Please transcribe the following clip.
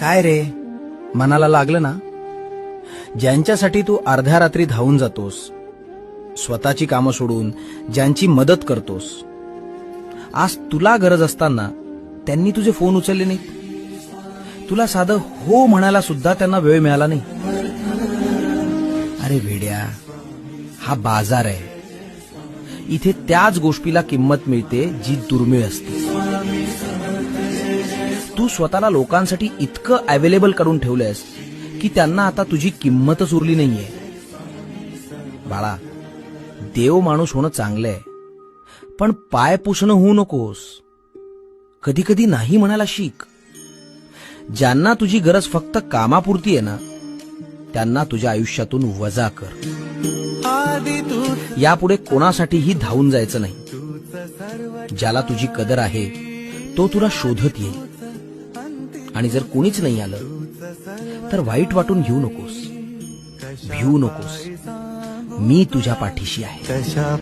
काय रे, मनाला लागलं ना? ज्यांच्यासाठी तू अर्ध्या रात्री धावून जातोस, स्वतःची कामं सोडून ज्यांची मदत करतोस, आज तुला गरज असताना त्यांनी तुझे फोन उचलले नाहीत. तुला साधं हो म्हणायला सुद्धा त्यांना वेळ मिळाला नाही. अरे वेड्या, हा बाजार आहे. इथे त्याच गोष्टीला किंमत मिळते जी दुर्मिळ असते. तू स्वतःला लोकांसाठी इतकं अवेलेबल करून ठेवलंयस की त्यांना आता तुझी किंमतच उरली नाहीये. बाळा, देव माणूस होणं चांगलंय, पण पाय पुसणं होऊ नकोस. कधी कधी नाही म्हणायला शिक. ज्यांना तुझी गरज फक्त कामापुरती आहे ना, त्यांना तुझ्या आयुष्यातून वजा कर. यापुढे कोणासाठीही धावून जायचं नाही. ज्याला तुझी कदर आहे तो तुला शोधत येईल. आणि जर कोणीच नाही आलं तर वाईट वाटून घेऊ नकोस, भिवू नकोस. मी तुझ्या पाठीशी आहे.